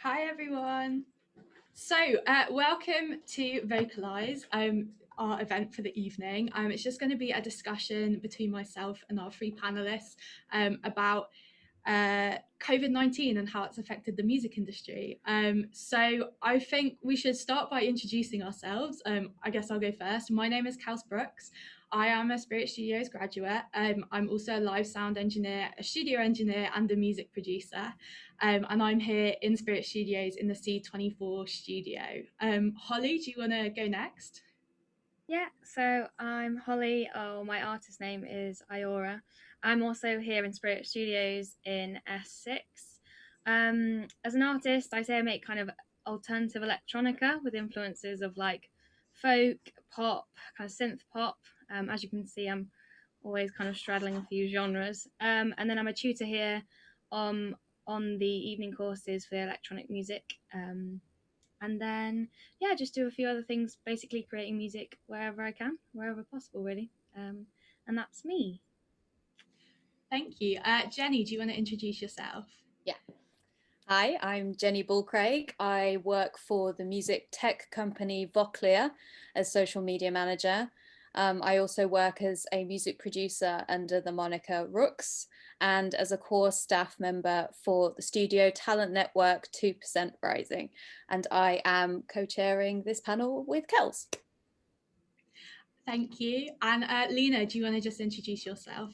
Hi everyone. So, welcome to Vocalise, our event for the evening. It's just going to be a discussion between myself and our three panelists about COVID-19 and how it's affected the music industry. So I think we should start by introducing ourselves. I guess I'll go first. My name is Kels Brooks. I am a Spirit Studios graduate. I'm also a live sound engineer, a studio engineer, and a music producer. And I'm here in Spirit Studios in the C24 studio. Holly, do you want to go next? Yeah, so I'm Holly. Oh, my artist name is Iora. I'm also here in Spirit Studios in S6. As an artist, I say I make kind of alternative electronica with influences of like folk, pop, kind of synth pop. As you can see, I'm always kind of straddling a few genres. And then I'm a tutor here on the evening courses for electronic music. And then just do a few other things, basically creating music wherever I can, wherever possible, really. And that's me. Thank you. Jenny, do you want to introduce yourself? Yeah. Hi, I'm Jenny Balcraig. I work for the music tech company Vochlea as social media manager. I also work as a music producer under the moniker Rooks and as a core staff member for the studio talent network 2% Rising. And I am co-chairing this panel with Kels. Thank you. And Lena, do you want to just introduce yourself?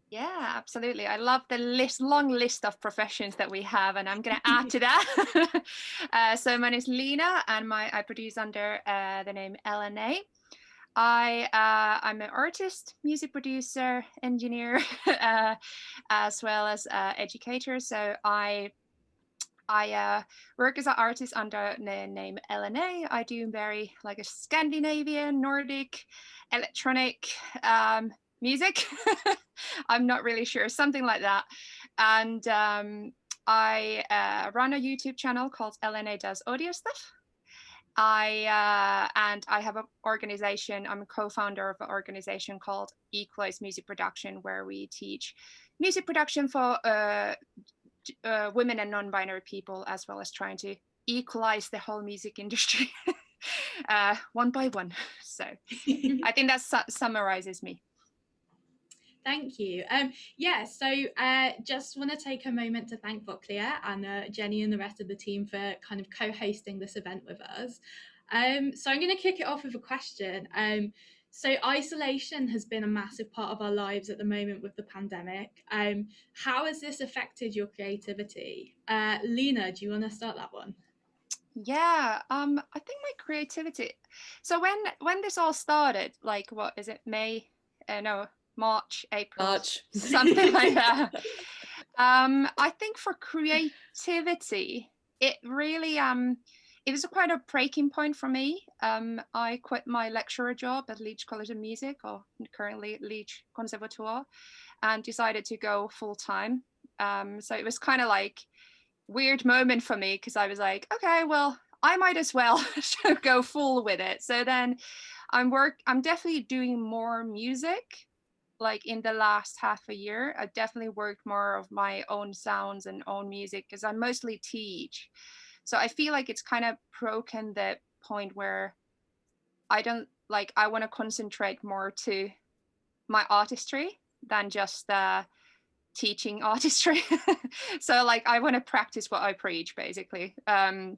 Yeah, absolutely. I love the long list of professions that we have, and I'm going to add to that. So my name is Lena, and I produce under the name LNA. I'm an artist, music producer, engineer, as well as educator. So I work as an artist under the name LNA. I do very like a Scandinavian, Nordic, electronic music. I'm not really sure, something like that. And I run a YouTube channel called LNA Does Audio Stuff. And I have an organization. I'm a co-founder of an organization called Equalize Music Production, where we teach music production for women and non-binary people, as well as trying to equalize the whole music industry one by one. So I think that summarizes me. Thank you. So just want to take a moment to thank Vochlea and Jenny and the rest of the team for kind of co-hosting this event with us. So I'm going to kick it off with a question. So isolation has been a massive part of our lives at the moment with the pandemic. How has this affected your creativity? Lena, do you want to start that one? Yeah, I think my creativity. So when this all started, like what is it, March, April, something like that. I think for creativity, it really it was quite a breaking point for me. I quit my lecturer job at Leeds College of Music, or currently Leeds Conservatoire, and decided to go full time. So it was kind of like weird moment for me, because I was like, okay, well, I might as well go full with it. So then I'm definitely doing more music. Like in the last half a year, I definitely worked more of my own sounds and own music, because I mostly teach. So I feel like it's kind of broken the point where I want to concentrate more to my artistry than just teaching artistry. So like I want to practice what I preach, basically. And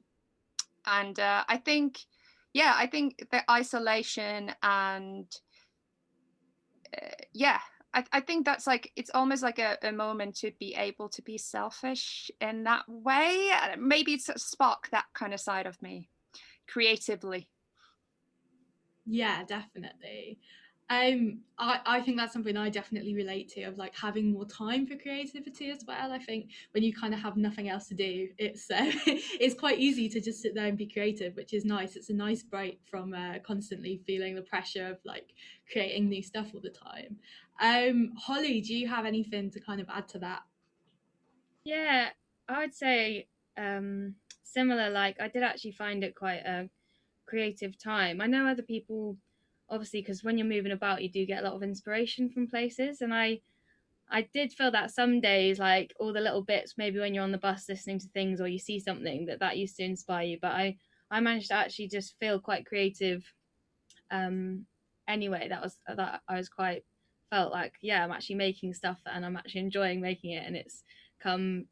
I think the isolation and I think that's like, it's almost like a moment to be able to be selfish in that way. Maybe it's spark that kind of side of me creatively. Yeah, definitely. I think that's something I definitely relate to, of like having more time for creativity as well. I think when you kind of have nothing else to do, it's it's quite easy to just sit there and be creative, which is nice. It's a nice break from constantly feeling the pressure of like creating new stuff all the time. Holly, do you have anything to kind of add to that? Yeah, I would say similar. Like I did actually find it quite a creative time. I know other people, obviously, because when you're moving about, you do get a lot of inspiration from places, and I I did feel that some days, like all the little bits, maybe when you're on the bus listening to things or you see something that used to inspire you, but I managed to actually just feel quite creative anyway. That I was quite felt like, yeah, I'm actually making stuff and I'm actually enjoying making it, and it's come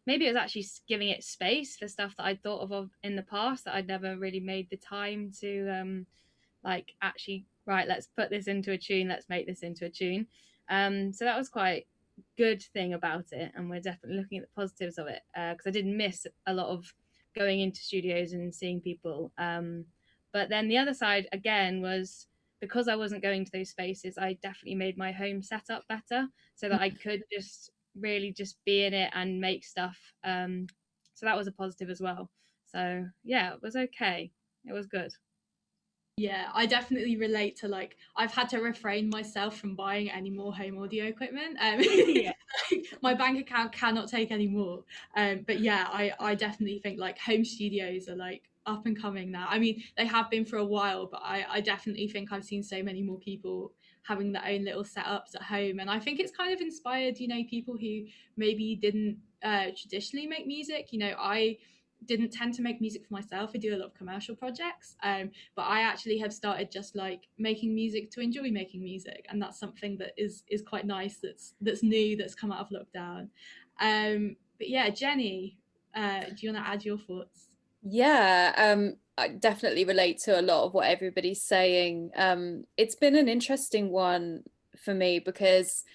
maybe it was actually giving it space for stuff that I'd thought of in the past that I'd never really made the time to like actually, right, let's put this into a tune, let's make this into a tune. So that was quite good thing about it, and we're definitely looking at the positives of it, because I did miss a lot of going into studios and seeing people, but then the other side again was, because I wasn't going to those spaces, I definitely made my home setup better so that I could just really just be in it and make stuff. So that was a positive as well. So yeah, it was okay. It was good. Yeah, I definitely relate to, like, I've had to refrain myself from buying any more home audio equipment. Yeah. My bank account cannot take any more. But yeah, I definitely think like home studios are like up and coming now. I mean, they have been for a while, but I definitely think I've seen so many more people having their own little setups at home. And I think it's kind of inspired, you know, people who maybe didn't traditionally make music. You know, I didn't tend to make music for myself. I do a lot of commercial projects, but I actually have started just like making music to enjoy making music, and that's something that is quite nice. That's new. That's come out of lockdown. But yeah, Jenny, do you want to add your thoughts? Yeah, I definitely relate to a lot of what everybody's saying. It's been an interesting one for me because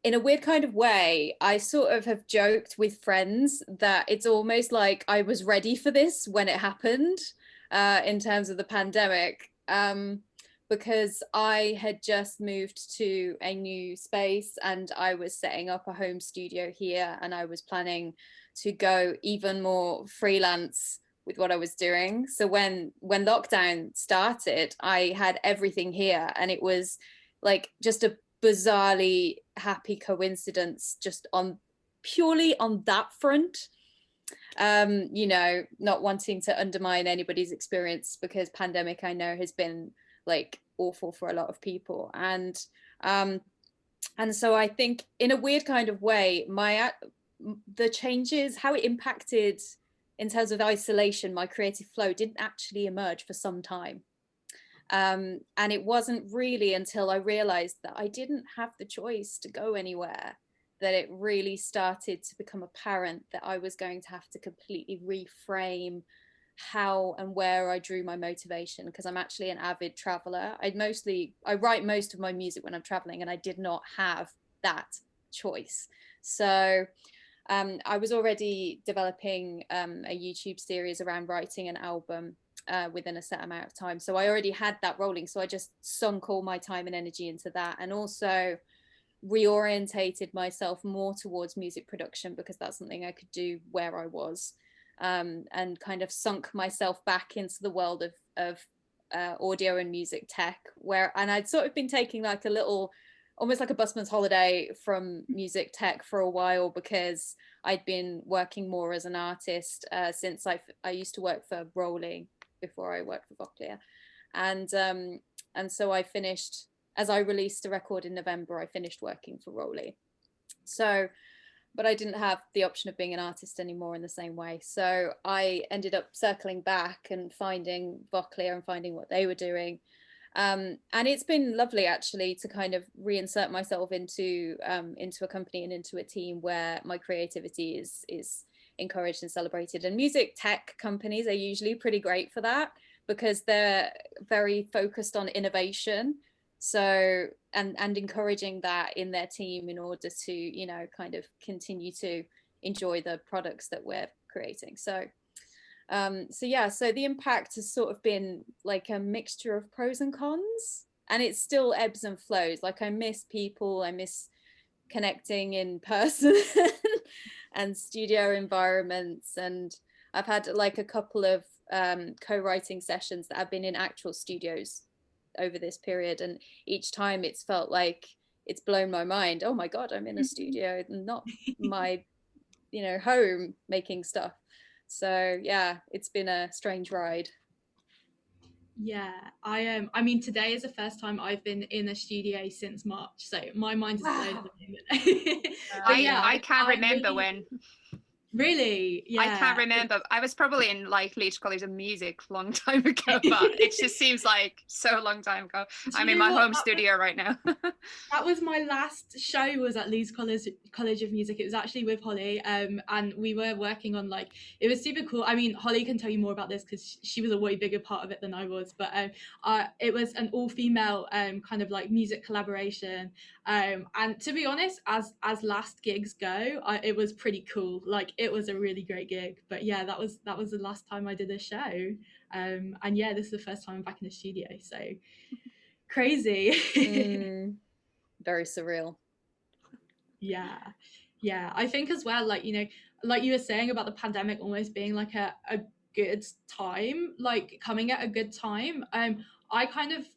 in a weird kind of way, I sort of have joked with friends that it's almost like I was ready for this when it happened, in terms of the pandemic, because I had just moved to a new space and I was setting up a home studio here, and I was planning to go even more freelance with what I was doing. So when lockdown started, I had everything here, and it was like just a bizarrely happy coincidence just on purely on that front. You know, not wanting to undermine anybody's experience, because pandemic I know has been like awful for a lot of people, and so I think in a weird kind of way the changes, how it impacted in terms of isolation, my creative flow didn't actually emerge for some time. And it wasn't really until I realized that I didn't have the choice to go anywhere that it really started to become apparent that I was going to have to completely reframe how and where I drew my motivation, because I'm actually an avid traveler. I write most of my music when I'm traveling, and I did not have that choice. So I was already developing a YouTube series around writing an album within a set amount of time. So I already had that rolling. So I just sunk all my time and energy into that, and also reorientated myself more towards music production, because that's something I could do where I was, and kind of sunk myself back into the world of audio and music tech, and I'd sort of been taking like a little, almost like a busman's holiday from music tech for a while, because I'd been working more as an artist since I used to work for Vochlea before I worked for Vochlea, and so I finished, as I released a record in November, I finished working for Vochlea. So, but I didn't have the option of being an artist anymore in the same way. So I ended up circling back and finding Vochlea and finding what they were doing. And it's been lovely actually to kind of reinsert myself into a company and into a team where my creativity is encouraged and celebrated. And music tech companies are usually pretty great for that, because they're very focused on innovation. So and encouraging that in their team in order to, you know, kind of continue to enjoy the products that we're creating. So so the impact has sort of been like a mixture of pros and cons, and it still ebbs and flows. Like I miss people, I miss connecting in person and studio environments, and I've had like a couple of co-writing sessions that have been in actual studios over this period, and each time it's felt like it's blown my mind. Oh my god, I'm in a studio, not my, you know, home making stuff. So yeah, it's been a strange ride. Yeah, I mean, today is the first time I've been in a studio since March, so my mind is blown at the moment. But yeah, I can't remember really, when. really, I can't yeah. remember. I was probably in like Leeds College of Music a long time ago, but it just seems like so long time ago. Do I'm you in know my what? home studio right now. That was my last show, was at Leeds College of Music. It was actually with Holly, and we were working on, like, it was super cool. I mean, Holly can tell you more about this because she was a way bigger part of it than I was, but it was an all-female kind of like music collaboration, and to be honest, as last gigs go, it was pretty cool. Like, it was a really great gig. But yeah, that was the last time I did a show, and yeah, this is the first time I'm back in the studio, so crazy. Very surreal. Yeah, I think as well, like, you know, like you were saying about the pandemic almost being like a good time, like coming at a good time. I kind of,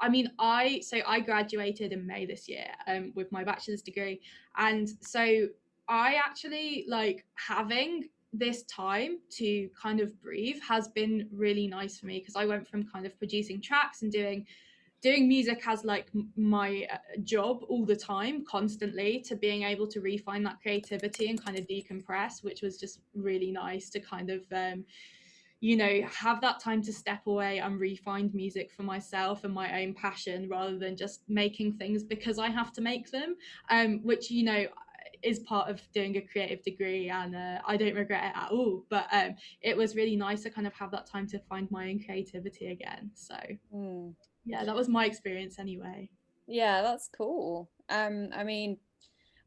I mean, I graduated in May this year with my bachelor's degree, and so I actually, like, having this time to kind of breathe has been really nice for me, because I went from kind of producing tracks and doing music as like my job all the time, constantly, to being able to refine that creativity and kind of decompress, which was just really nice to kind of you know, have that time to step away and refine music for myself and my own passion, rather than just making things because I have to make them, which, you know, is part of doing a creative degree, and I don't regret it at all. But it was really nice to kind of have that time to find my own creativity again. So yeah, that was my experience anyway. Yeah, that's cool. I mean,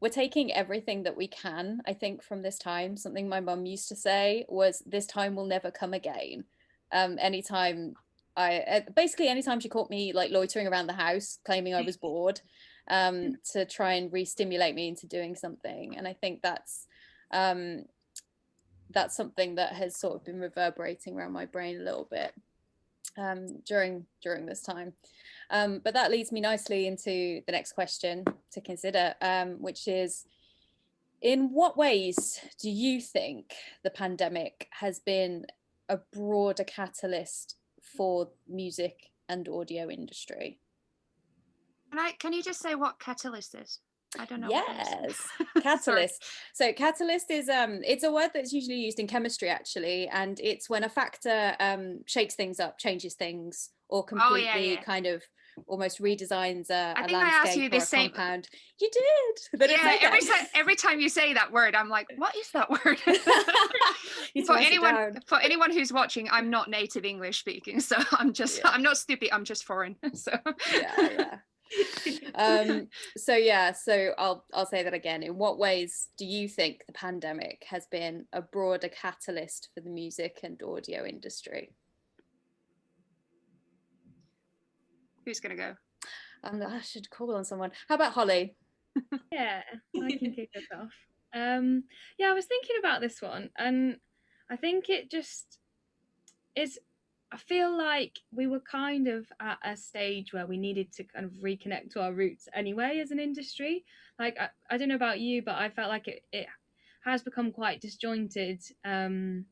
we're taking everything that we can, I think, from this time. Something my mum used to say was, this time will never come again. Anytime anytime she caught me like loitering around the house claiming I was bored, to try and re-stimulate me into doing something. And I think that's something that has sort of been reverberating around my brain a little bit during this time. But that leads me nicely into the next question to consider, which is, in what ways do you think the pandemic has been a broader catalyst for music and audio industry? Can you just say what catalyst is? I don't know. Yes, catalyst. So catalyst is it's a word that's usually used in chemistry, actually, and it's when a factor shakes things up, changes things, or completely kind of almost redesigns a landscape or a compound. You did. But every time you say that word, I'm like, what is that word? For anyone who's watching, I'm not native English speaking, so I'm not stupid. I'm just foreign. So yeah. So I'll say that again. In what ways do you think the pandemic has been a broader catalyst for the music and audio industry? Who's gonna go? I should call on someone. How about Holly? Yeah, I can kick us off. I was thinking about this one, and I think it just is. I feel like we were kind of at a stage where we needed to kind of reconnect to our roots anyway as an industry. Like, I don't know about you, but I felt like it has become quite disjointed. And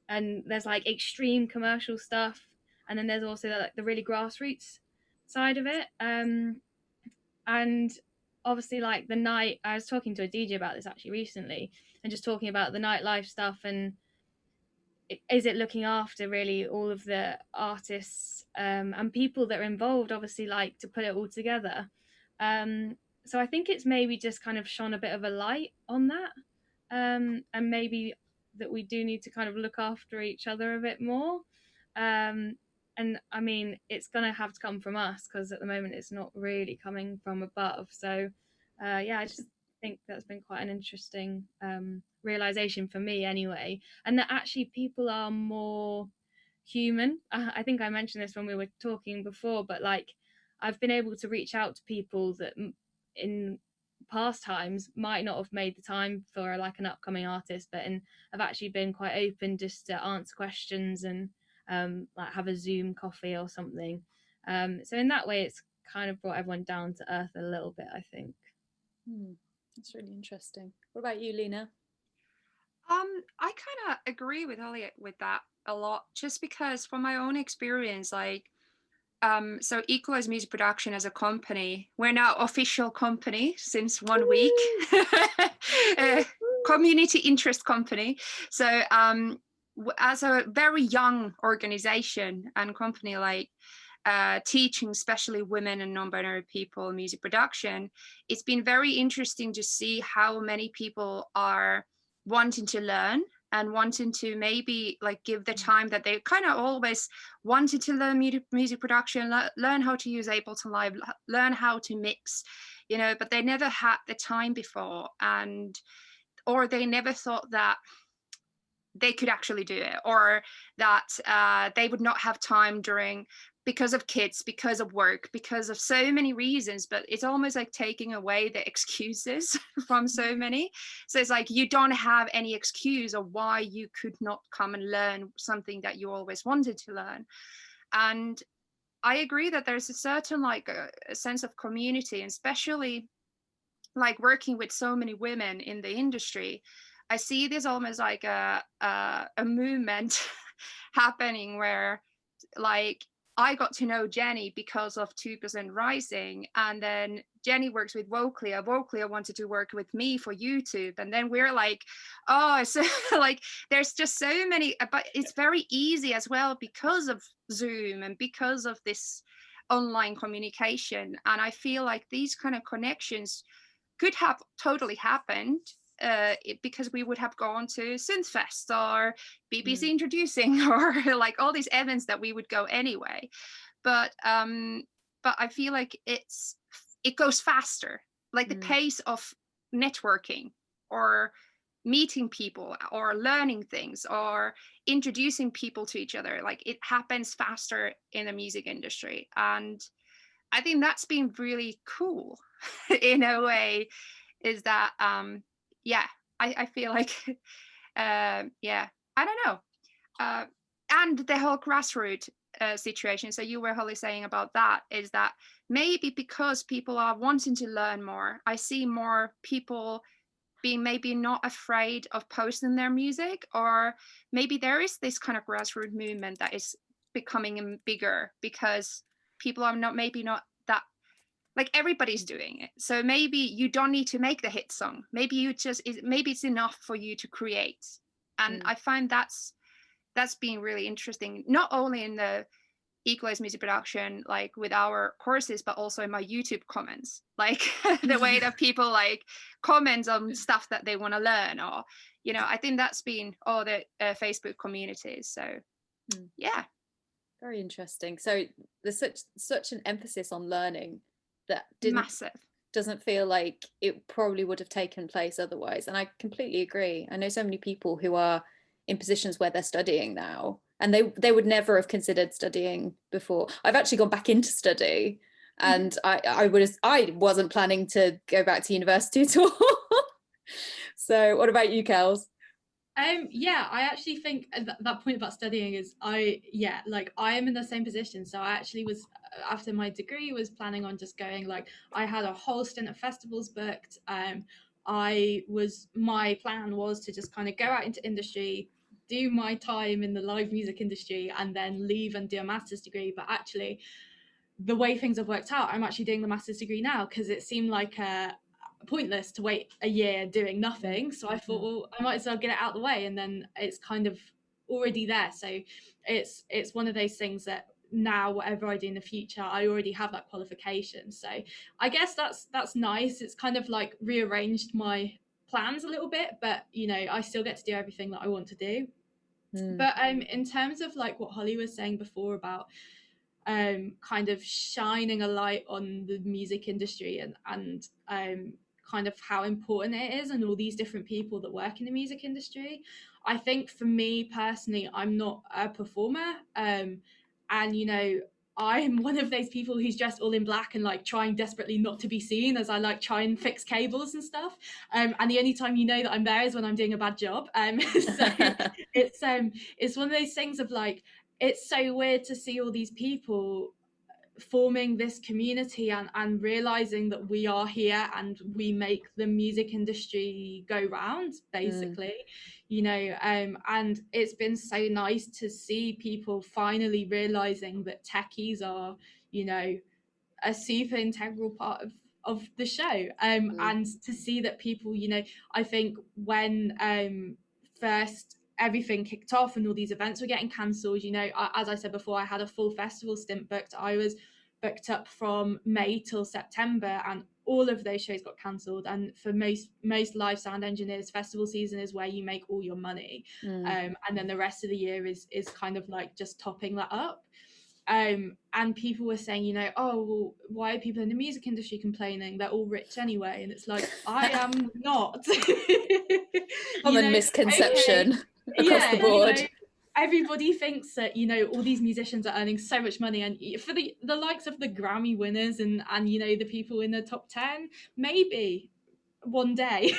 there's like extreme commercial stuff, and then there's also like the really grassroots side of it. And obviously, like the night, I was talking to a DJ about this actually recently, and just talking about the nightlife stuff, and is it looking after really all of the artists and people that are involved, obviously, like to put it all together. So I think it's maybe just kind of shone a bit of a light on that, and maybe that we do need to kind of look after each other a bit more. And I mean, it's going to have to come from us, because at the moment it's not really coming from above. So I just think that's been quite an interesting realization for me anyway, and that actually people are more human. I think I mentioned this when we were talking before, but like I've been able to reach out to people that in past times might not have made the time for like an upcoming artist, but have actually been quite open just to answer questions and like have a Zoom coffee or something. So in that way, it's kind of brought everyone down to earth a little bit, I think. That's really interesting. What about you, Lena? I kind of agree with Holly with that. a lot, just because from my own experience, like, so Equalize Music Production as a company, we're now official company since 1 week, community interest company. So as a very young organization and company, like teaching especially women and non-binary people music production, it's been very interesting to see how many people are wanting to learn and wanting to maybe like give the time that they kind of always wanted to learn music production, learn how to use Ableton Live, learn how to mix, you know, but they never had the time before, and or they never thought that they could actually do it, or that they would not have time during, because of kids, because of work, because of so many reasons. But it's almost like taking away the excuses from so many. So it's like you don't have any excuse of why you could not come and learn something that you always wanted to learn. And I agree that there's a certain like a sense of community, and especially like working with so many women in the industry, I see this almost like a movement happening where, like, I got to know Jenny because of 2% Rising, and then Jenny works with Vochlea. Vochlea wanted to work with me for YouTube, and then we're like, oh, so like there's just so many, but it's very easy as well because of Zoom and because of this online communication. And I feel like these kind of connections could have totally happened because we would have gone to Synthfest or BBC Introducing or like all these events that we would go anyway. But I feel like it goes faster, like the pace of networking or meeting people or learning things or introducing people to each other, like it happens faster in the music industry. And I think that's been really cool in a way, is that I feel like I don't know, and the whole grassroots situation. So you were, Holly, saying about that is that maybe because people are wanting to learn more, I see more people being maybe not afraid of posting their music, or maybe there is this kind of grassroots movement that is becoming bigger because people are not that, like, everybody's doing it. So maybe you don't need to make the hit song. Maybe maybe it's enough for you to create. And I find that's been really interesting, not only in the Equalize music production, like with our courses, but also in my YouTube comments, like the way that people like comment on stuff that they want to learn, or, you know, I think that's been all the Facebook communities. So yeah. Very interesting. So there's such an emphasis on learning that doesn't feel like it probably would have taken place otherwise. And I completely agree. I know so many people who are in positions where they're studying now, and they would never have considered studying before. I've actually gone back into study, and I wasn't planning to go back to university at all. So what about you, Kels? I actually think that point about studying is I am in the same position. So I actually was, after my degree, was planning on just going, like, I had a whole stint of festivals booked. My plan was to just kind of go out into industry, do my time in the live music industry, and then leave and do a master's degree. But actually, the way things have worked out, I'm actually doing the master's degree now, because it seemed like pointless to wait a year doing nothing. So I thought, well, I might as well get it out of the way, and then it's kind of already there. So it's one of those things that now, whatever I do in the future, I already have that qualification. So I guess that's nice. It's kind of like rearranged my plans a little bit, but, you know, I still get to do everything that I want to do. But in terms of like what Holly was saying before about kind of shining a light on the music industry and kind of how important it is, and all these different people that work in the music industry, I think for me personally, I'm not a performer, and, you know, I'm one of those people who's dressed all in black and like trying desperately not to be seen as I like try and fix cables and stuff. And the only time you know that I'm there is when I'm doing a bad job. So it's one of those things of like, it's so weird to see all these people forming this community and realizing that we are here and we make the music industry go round, basically. You know, and it's been so nice to see people finally realizing that techies are, you know, a super integral part of the show, and to see that people, you know, I think when first everything kicked off and all these events were getting cancelled, you know, as I said before, I had a full festival stint booked. I was booked up from May till September, and all of those shows got cancelled. And for most live sound engineers, festival season is where you make all your money, and then the rest of the year is kind of like just topping that up. And people were saying, you know, oh, well, why are people in the music industry complaining? They're all rich anyway. And it's like, I am not. Common misconception across the board. You know, everybody thinks that, you know, all these musicians are earning so much money, and for the likes of the Grammy winners and you know, the people in the top 10, maybe one day.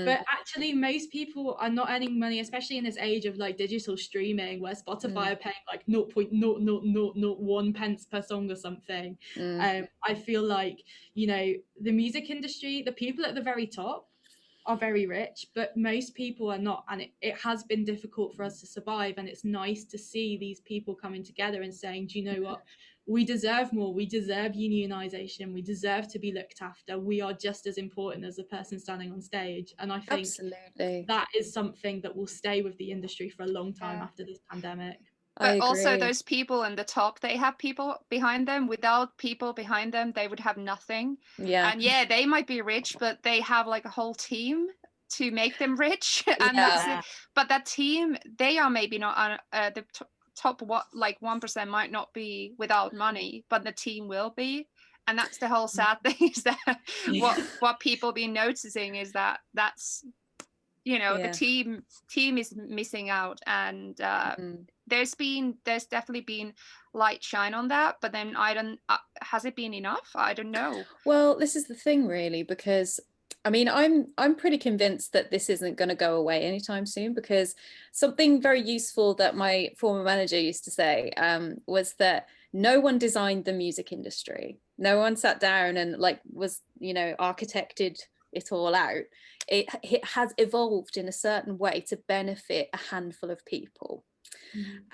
But actually most people are not earning money, especially in this age of like digital streaming where Spotify are paying like 0.00001 pence per song or something. I feel like, you know, the music industry, the people at the very top are very rich, but most people are not, and it has been difficult for us to survive. And it's nice to see these people coming together and saying, do you know what, we deserve more, we deserve unionization, we deserve to be looked after, we are just as important as the person standing on stage. And I think that is something that will stay with the industry for a long time after this pandemic. But also those people in the top, they have people behind them. Without people behind them, they would have nothing. And they might be rich, but they have like a whole team to make them rich. And that's it. But that team, they are maybe not on the top, what, like 1% might not be without money, but the team will be. And that's the whole sad thing, is that what people be noticing is that that's, you know, the team is missing out. And there's definitely been light shine on that, but then has it been enough? I don't know. Well, this is the thing really, because I mean, I'm pretty convinced that this isn't going to go away anytime soon, because something very useful that my former manager used to say was that no one designed the music industry. No one sat down and like was, you know, architected it all out. It has evolved in a certain way to benefit a handful of people.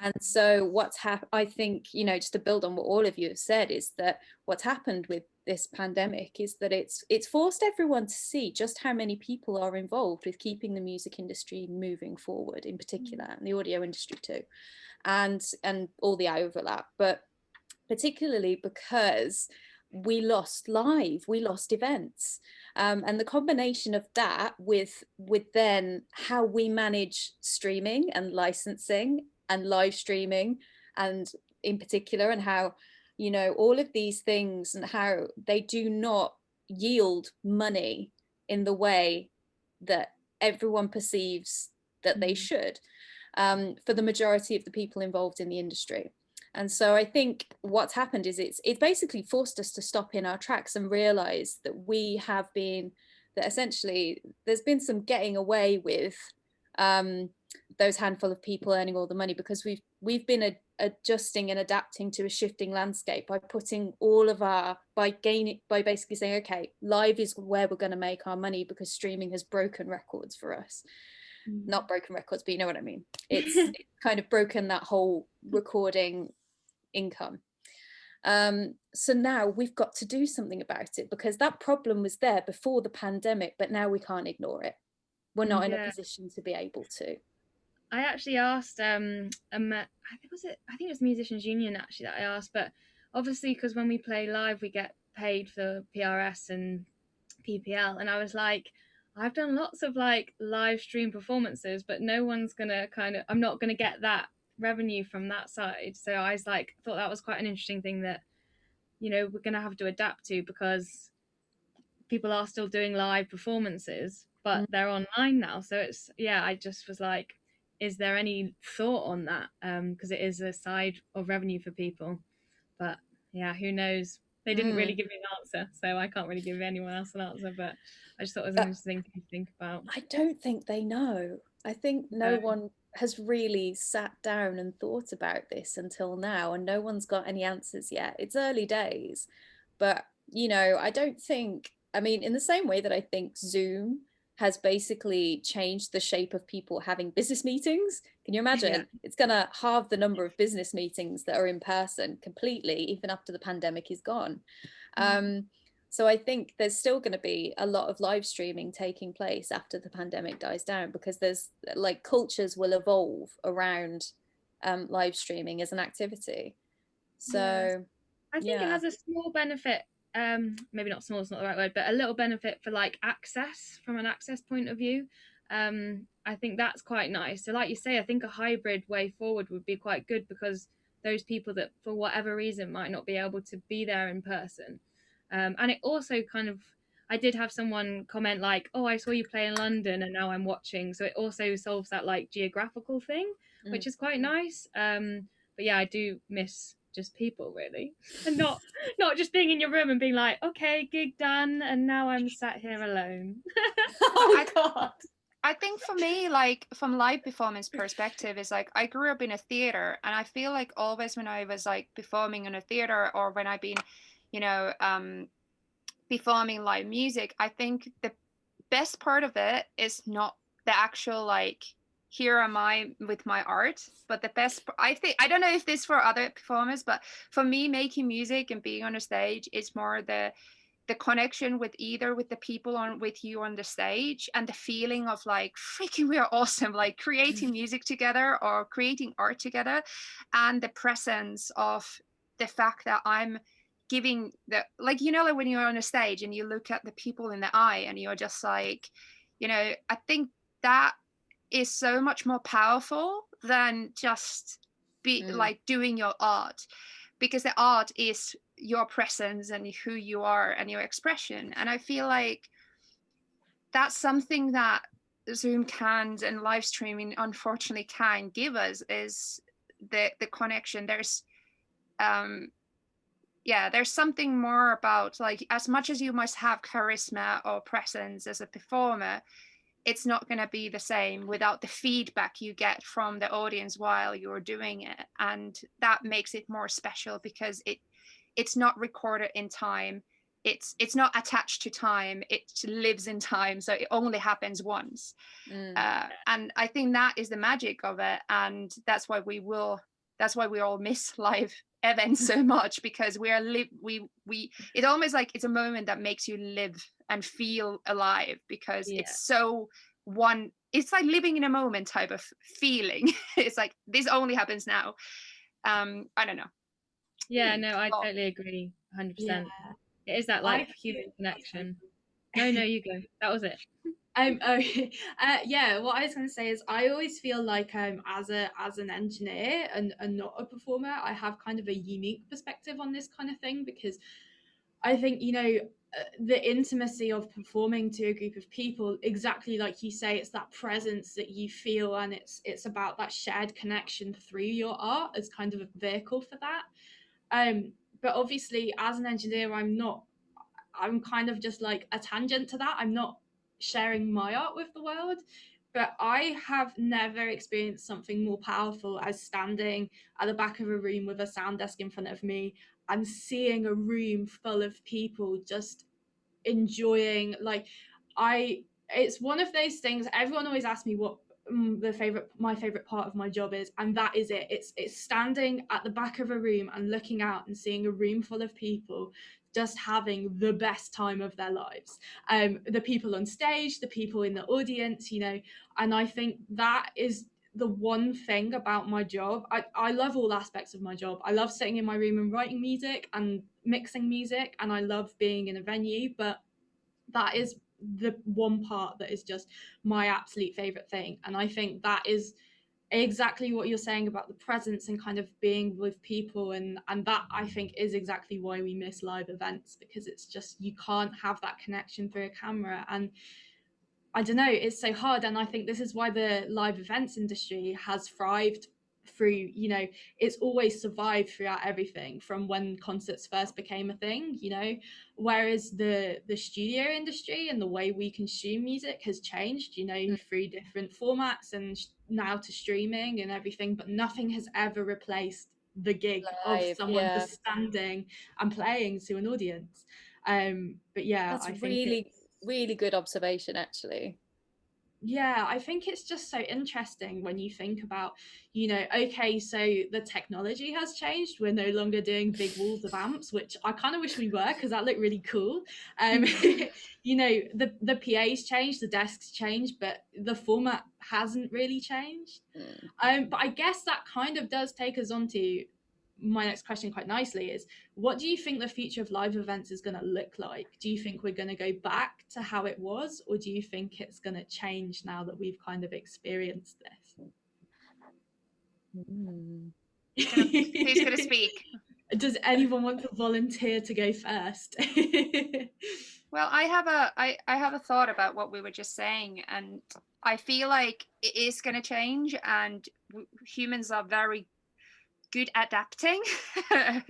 And so what's happened, I think, you know, just to build on what all of you have said, is that what's happened with this pandemic is that it's forced everyone to see just how many people are involved with keeping the music industry moving forward, in particular, and the audio industry too, and all the overlap, but particularly because we lost events, and the combination of that with then how we manage streaming and licensing and live streaming, and in particular, and how, you know, all of these things and how they do not yield money in the way that everyone perceives that they should, for the majority of the people involved in the industry. And so I think what's happened is it's basically forced us to stop in our tracks and realize that that essentially there's been some getting away with those handful of people earning all the money, because we've been adjusting and adapting to a shifting landscape by putting by basically saying, okay, live is where we're going to make our money, because streaming has broken records for us. Not broken records, but you know what I mean. It's kind of broken that whole recording income. So now we've got to do something about it, because that problem was there before the pandemic, but now we can't ignore it. We're not in a position to be able to. I actually asked I think it was Musicians Union actually that I asked, but obviously because when we play live we get paid for PRS and PPL, and I was like, I've done lots of like live stream performances, but no one's gonna I'm not gonna get that revenue from that side. So I was like, thought that was quite an interesting thing that, you know, we're gonna have to adapt to, because people are still doing live performances, but they're online now. So it's, I just was like, is there any thought on that? Because it is a side of revenue for people. But who knows? They didn't really give me an answer, so I can't really give anyone else an answer, but I just thought it was an interesting thing to think about. I don't think they know. I think no one has really sat down and thought about this until now, and no one's got any answers yet. It's early days, but you know, I don't think, I mean, in the same way that I think Zoom has basically changed the shape of people having business meetings. Can you imagine? Yeah. It's going to halve the number of business meetings that are in person completely, even after the pandemic is gone. So I think there's still going to be a lot of live streaming taking place after the pandemic dies down, because there's like cultures will evolve around live streaming as an activity. So yes. I think it has a small benefit, maybe not small, it's not the right word, but a little benefit for like access, from an access point of view. I think that's quite nice. So like you say, I think a hybrid way forward would be quite good, because those people that for whatever reason might not be able to be there in person. And it also kind of, I did have someone comment like, oh, I saw you play in London and now I'm watching. So it also solves that like geographical thing, which is quite nice. But yeah, I do miss just people, really, and not just being in your room and being like, okay, gig done, and now I'm sat here alone. Oh God. I think for me, like from live performance perspective, is like I grew up in a theater, and I feel like always when I was like performing in a theater, or when I've been, you know, performing live music, I think the best part of it is not the actual like, here am I with my art, but the best, I think, I don't know if this for other performers, but for me, making music and being on a stage is more the connection with either with the people on with you on the stage, and the feeling of like, freaking we are awesome, like creating music together or creating art together, and the presence of the fact that I'm giving the, like, you know, like when you're on a stage and you look at the people in the eye and you're just like, you know, I think that is so much more powerful than just be like doing your art, because the art is your presence and who you are and your expression. And I feel like that's something that Zoom can, and live streaming unfortunately can give us, is the connection. There's there's something more about, like, as much as you must have charisma or presence as a performer, it's not going to be the same without the feedback you get from the audience while you're doing it. And that makes it more special, because it's not recorded in time. It's not attached to time. It lives in time. So it only happens once. And I think that is the magic of it. And that's why we all miss live events so much, because it's almost like it's a moment that makes you live and feel alive, because it's so it's like living in a moment type of feeling. It's like, this only happens now. I don't know. Yeah, no, I totally agree 100%. It is that like human connection. No, you go. That was it. What I was going to say is, I always feel like as an engineer and not a performer, I have kind of a unique perspective on this kind of thing, because I think, you know, the intimacy of performing to a group of people, exactly like you say, it's that presence that you feel, and it's about that shared connection through your art as kind of a vehicle for that. But obviously, as an engineer, I'm kind of just like a tangent to that. I'm not sharing my art with the world, but I have never experienced something more powerful as standing at the back of a room with a sound desk in front of me and seeing a room full of people just enjoying, like, it's one of those things. Everyone always asks me what my favorite part of my job is, and that is it. It's standing at the back of a room and looking out and seeing a room full of people just having the best time of their lives. The people on stage, the people in the audience, you know, and I think that is the one thing about my job. I love all aspects of my job. I love sitting in my room and writing music and mixing music, and I love being in a venue, but that is the one part that is just my absolute favorite thing. And I think that is exactly what you're saying about the presence and kind of being with people, and that I think is exactly why we miss live events, because it's just, you can't have that connection through a camera. And I don't know, it's so hard. And I think this is why the live events industry has thrived through, you know, it's always survived throughout everything from when concerts first became a thing, you know, whereas the studio industry and the way we consume music has changed, you know, through different formats and now to streaming and everything, but nothing has ever replaced the gig of someone just standing and playing to an audience. But yeah, that's I think really good observation, actually. Yeah, I think it's just so interesting when you think about, you know, okay, so the technology has changed. We're no longer doing big walls of amps, which I kind of wish we were, because that looked really cool. You know, the PA's changed, the desks changed, but the format hasn't really changed. But I guess that kind of does take us on to my next question quite nicely, is what do you think the future of live events is going to look like? Do you think we're going to go back to how it was, or do you think it's going to change now that we've kind of experienced this? Who's going to speak? Does anyone want to volunteer to go first? Well, I have a thought about what we were just saying, and I feel like it is going to change, and humans are very good adapting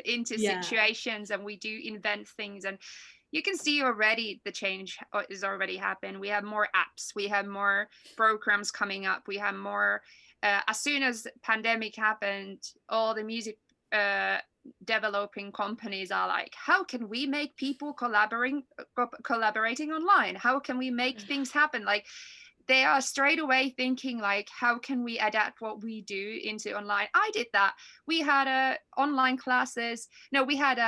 into situations, and we do invent things, and you can see already the change is already happened. We have more apps, we have more programs coming up, we have more as soon as pandemic happened, all the music developing companies are like, how can we make people collaborating online? How can we make things happen? Like, they are straight away thinking like, how can we adapt what we do into online? I did that. We had online classes. No, we had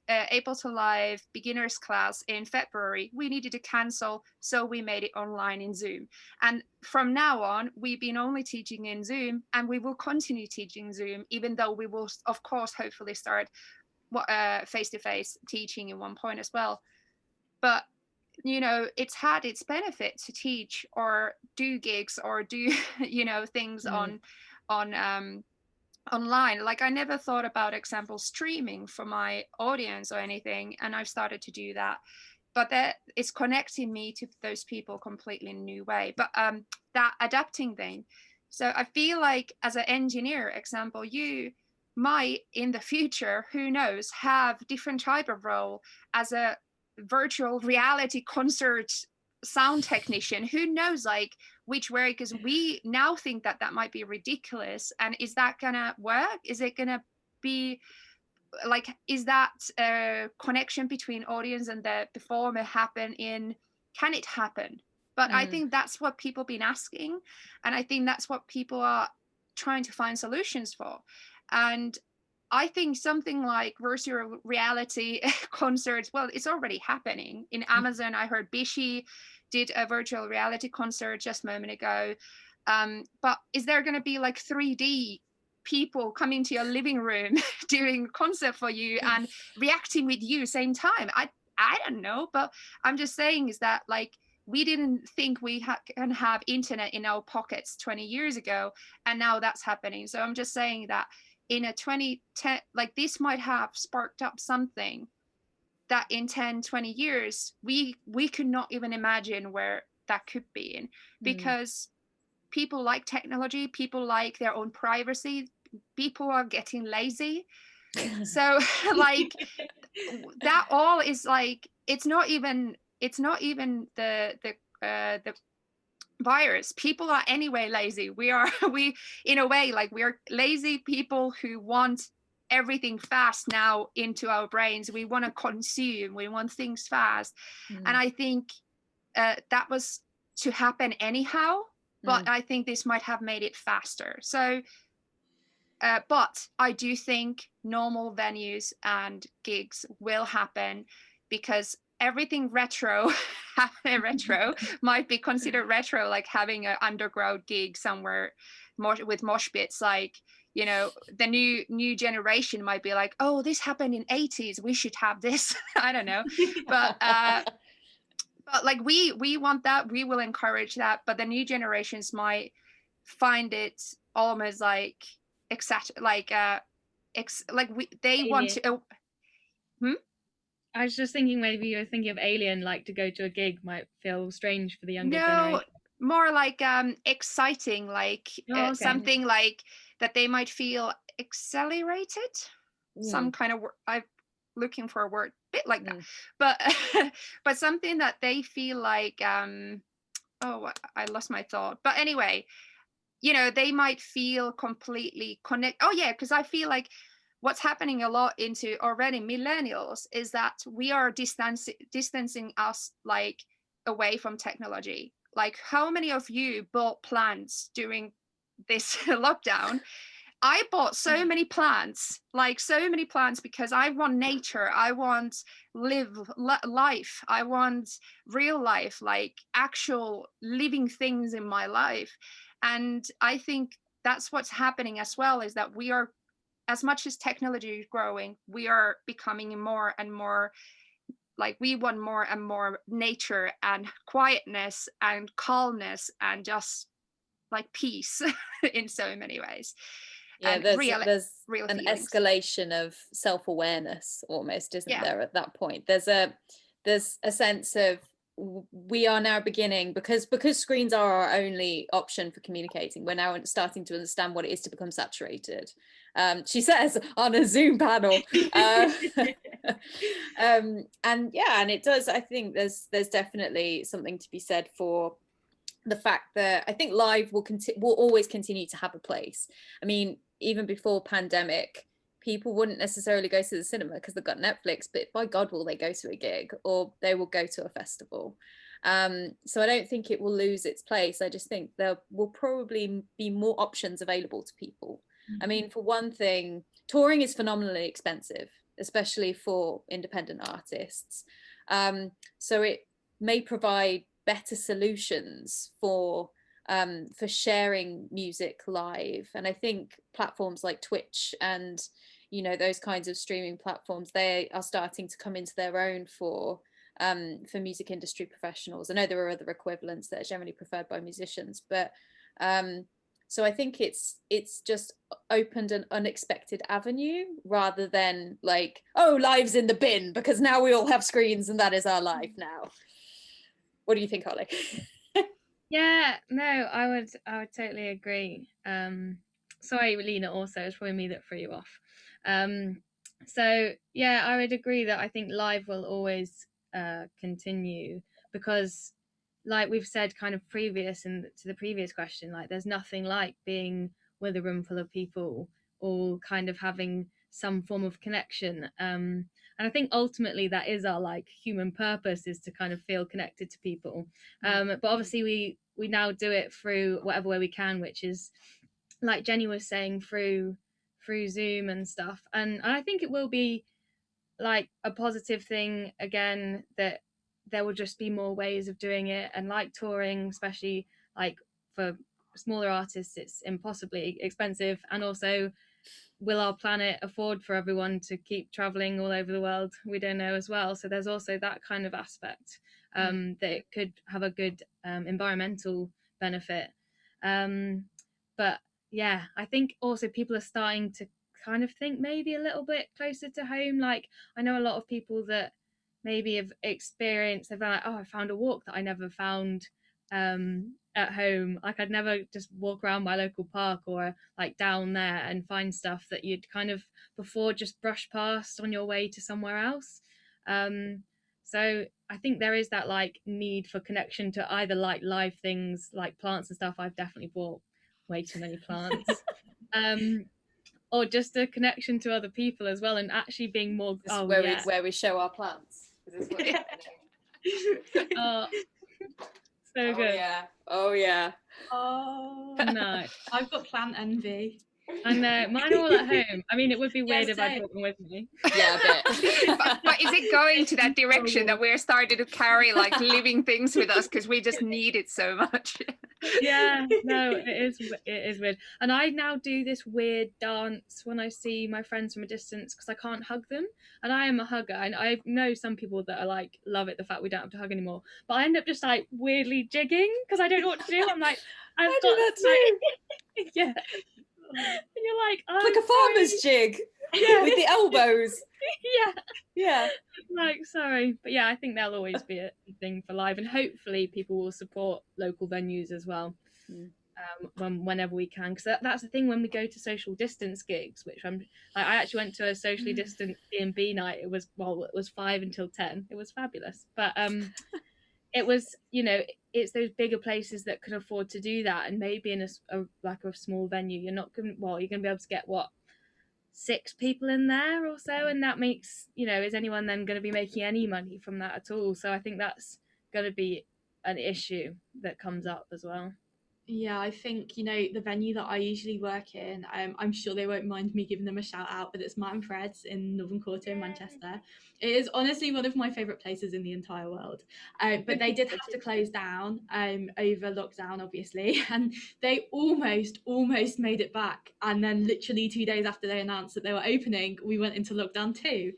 Ableton Live beginners class in February. We needed to cancel, so we made it online in Zoom. And from now on, we've been only teaching in Zoom, and we will continue teaching Zoom, even though we will, of course, hopefully start face-to-face teaching at one point as well. But you know, it's had its benefit to teach or do gigs or do, you know, things on online. Like, I never thought about, example, streaming for my audience or anything, and I've started to do that. But that is connecting me to those people completely in a new way. But that adapting thing. So I feel like as an engineer, example, you might in the future, who knows, have different type of role as a virtual reality concert sound technician. Who knows, like, which way, because we now think that that might be ridiculous, and is that gonna work? Is it gonna be like, is that connection between audience and the performer happen in, can it happen? But I think that's what people been asking, and I think that's what people are trying to find solutions for. And I think something like virtual reality concerts, well, it's already happening. In Amazon, I heard Bishi did a virtual reality concert just a moment ago. But is there going to be like 3D people coming to your living room doing a concert for you and reacting with you same time? I don't know, but I'm just saying is that, like, we didn't think we can have internet in our pockets 20 years ago, and now that's happening. So I'm just saying that in a 2010, like, this might have sparked up something that in 10, 20 years, we could not even imagine where that could be in, because people like technology, people like their own privacy, people are getting lazy. So like, that all is like, it's not even the virus. People are anyway lazy. We in a way, like, we are lazy people who want everything fast now into our brains. We want to consume, we want things fast. And I think that was to happen anyhow, but I think this might have made it faster. So but I do think normal venues and gigs will happen, because everything retro might be considered retro, like having an underground gig somewhere with mosh pits. Like, you know, the new generation might be like, oh, this happened in 80s, we should have this. I don't know, but like, we want that, we will encourage that, but the new generations might find it almost like they want to I was just thinking, maybe you're thinking of Alien, like, to go to a gig might feel strange for the younger generation. more like exciting, like okay. something like that they might feel accelerated. Some kind of I'm looking for a word bit like that, but something that they feel like oh, I lost my thought. But anyway, you know, they might feel completely connect. Oh yeah, because I feel like what's happening a lot into already millennials is that we are distancing us like away from technology. Like, how many of you bought plants during this lockdown? I bought so many plants, like so many plants, because I want nature. I want life. I want real life, like actual living things in my life. And I think that's what's happening as well, is that we are, as much as technology is growing, we are becoming more and more like, we want more and more nature and quietness and calmness and just like peace in so many ways. Yeah, and there's real an feelings. Escalation of self-awareness almost, isn't there, at that point? There's a sense of, we are now beginning, because screens are our only option for communicating, we're now starting to understand what it is to become saturated. She says on a Zoom panel. And it does, I think there's definitely something to be said for the fact that I think live will always continue to have a place. I mean, even before pandemic, people wouldn't necessarily go to the cinema because they've got Netflix, but by God, will they go to a gig, or they will go to a festival. So I don't think it will lose its place. I just think there will probably be more options available to people. I mean, for one thing, touring is phenomenally expensive, especially for independent artists. So it may provide better solutions for sharing music live. And I think platforms like Twitch and, you know, those kinds of streaming platforms, they are starting to come into their own for music industry professionals. I know there are other equivalents that are generally preferred by musicians, but so I think it's just opened an unexpected avenue, rather than like, oh, live's in the bin because now we all have screens and that is our life now. What do you think, Holly? Yeah, no, I would totally agree. Sorry, Lena, also, it's probably me that threw you off. So yeah, I would agree that I think live will always continue, because like we've said kind of previous to the previous question, like there's nothing like being with a room full of people all kind of having some form of connection. And I think ultimately that is our like human purpose, is to kind of feel connected to people. But obviously we now do it through whatever way we can, which is, like Jenny was saying, through Zoom and stuff. And I think it will be like a positive thing again, that there will just be more ways of doing it. And like touring, especially like for smaller artists, it's impossibly expensive. And also, will our planet afford for everyone to keep traveling all over the world? We don't know as well. So there's also that kind of aspect, that it could have a good environmental benefit. But yeah, I think also people are starting to kind of think maybe a little bit closer to home. Like, I know a lot of people that maybe have experienced, they've been like, oh, I found a walk that I never found at home. Like, I'd never just walk around my local park or like down there and find stuff that you'd kind of before just brush past on your way to somewhere else. So I think there is that like need for connection to either like live things like plants and stuff. I've definitely bought way too many plants. Or just a connection to other people as well, and actually being more where we show our plants. Oh, so good. Oh yeah. Oh no, I've got plant envy. And mine are all at home. I mean, it would be weird if I brought them with me. Yeah, a bit. but is it going to that direction that we're starting to carry like living things with us because we just need it so much? Yeah, no, it is weird. And I now do this weird dance when I see my friends from a distance, because I can't hug them. And I am a hugger, and I know some people that are like, love it, the fact we don't have to hug anymore. But I end up just like weirdly jigging because I don't know what to do. I'm like, I do that too. Yeah. And you're like, oh, like a farmer's jig with the elbows. Yeah. Like, sorry, but yeah, I think there'll always be a thing for live, and hopefully people will support local venues as well. Whenever we can, because that's the thing when we go to social distance gigs, which I actually went to a socially distanced B&B night. It was 5 until 10. It was fabulous, but it was, it's those bigger places that can afford to do that, and maybe in a small venue you're gonna be able to get 6 people in there or so, and that makes, is anyone then going to be making any money from that at all? So I think that's going to be an issue that comes up as well. Yeah, I think, the venue that I usually work in, I'm sure they won't mind me giving them a shout out, but it's Matt and Fred's in Northern Quarter in Manchester. It is honestly one of my favourite places in the entire world. But they did have to close down over lockdown, obviously, and they almost made it back. And then literally 2 days after they announced that they were opening, we went into lockdown too.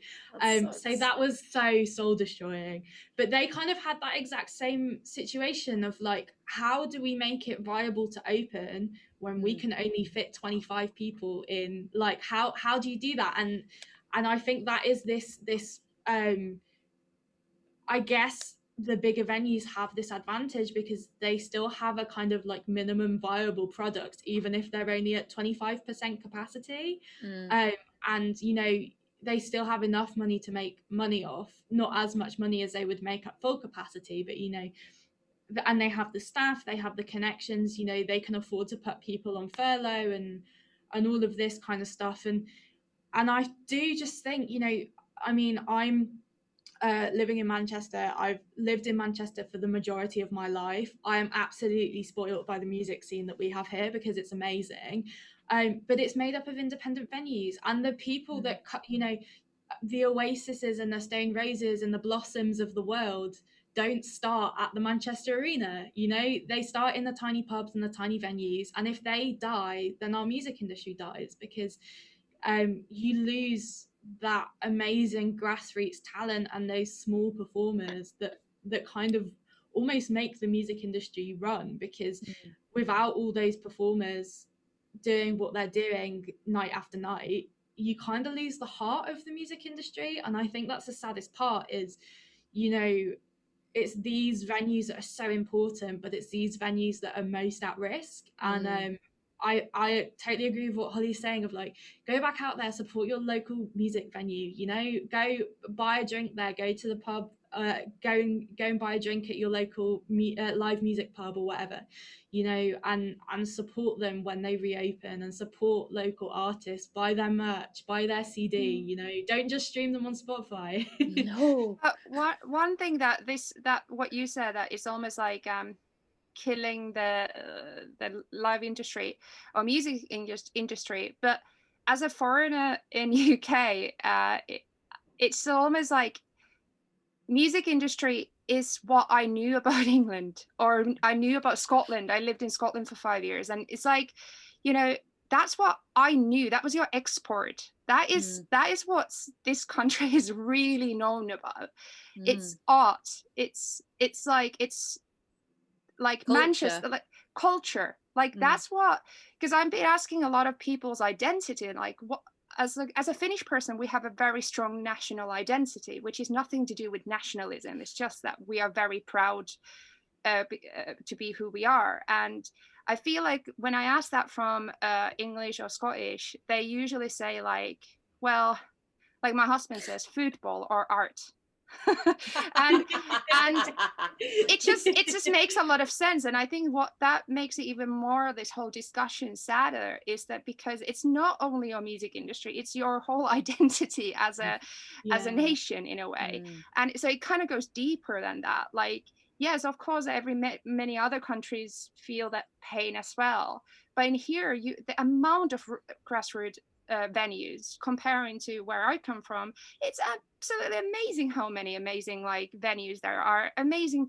So that was so soul destroying. But they kind of had that exact same situation of like, how do we make it viable to open when we can only fit 25 people in? Like, how do you do that? And I think that is this I guess the bigger venues have this advantage because they still have a kind of like minimum viable product, even if they're only at 25% capacity. And they still have enough money to make money off, not as much money as they would make at full capacity, but and they have the staff, they have the connections, they can afford to put people on furlough and all of this kind of stuff. And I do just think, I'm living in Manchester. I've lived in Manchester for the majority of my life. I am absolutely spoiled by the music scene that we have here because it's amazing. But it's made up of independent venues, and the people that, the Oasises and the Stone Roses and the Blossoms of the world don't start at the Manchester Arena. They start in the tiny pubs and the tiny venues. And if they die, then our music industry dies, because you lose that amazing grassroots talent and those small performers that kind of almost make the music industry run, because without all those performers doing what they're doing night after night, you kind of lose the heart of the music industry. And I think that's the saddest part is, it's these venues that are so important, but it's these venues that are most at risk. And I totally agree with what Holly's saying of like, go back out there, support your local music venue, go buy a drink there, go to the pub, go and buy a drink at your local live music pub or whatever, and support them when they reopen, and support local artists, buy their merch, buy their CD, don't just stream them on Spotify. No. One thing that what you said, that is almost like killing the live industry or music industry, but as a foreigner in UK, it's almost like music industry is what I knew about England, or I knew about Scotland. I lived in Scotland for 5 years, and it's like, that's what I knew. That was your export. That is what this country is really known about. It's art. It's like culture. Manchester, like culture, like that's what, because I've been asking a lot of people's identity, and like, what, as a Finnish person, we have a very strong national identity, which is nothing to do with nationalism. It's just that we are very proud to be who we are. And I feel like when I ask that from English or Scottish, they usually say like, well, like my husband says, football or art. and it just makes a lot of sense. And I think what that makes it even more, this whole discussion, sadder, is that because it's not only your music industry, it's your whole identity as a nation in a way. And so it kind of goes deeper than that. Like, yes, of course, many other countries feel that pain as well, but in here, the amount of grassroots venues, comparing to where I come from, it's absolutely amazing how many amazing like venues there are, amazing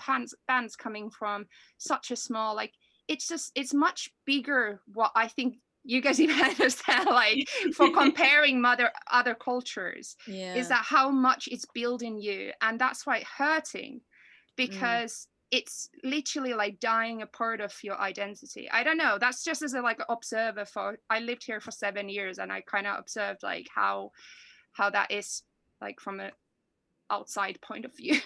bands coming from such a small, like, it's much bigger what I think you guys even understand, like, for comparing other cultures, is that how much it's building you. And that's why it's hurting, because it's literally like dying a part of your identity. I don't know, that's just as a like observer. I lived here for 7 years, and I kind of observed like how that is like from a outside point of view.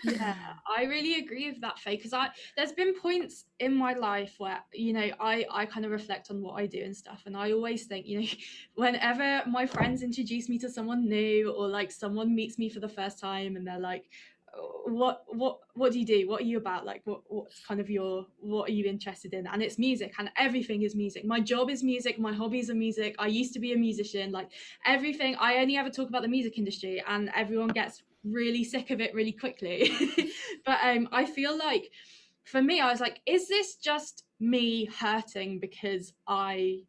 Yeah, I really agree with that, Faye, because there's been points in my life where, you know, I kind of reflect on what I do and stuff, and I always think, you know, whenever my friends introduce me to someone new, or like someone meets me for the first time and they're like, what do you do, what are you about, like what's kind of what are you interested in? And it's music, and everything is music. My job is music, my hobbies are music, I used to be a musician, like everything. I only ever talk about the music industry, and everyone gets really sick of it really quickly. But I feel like for me, I was like, is this just me hurting because I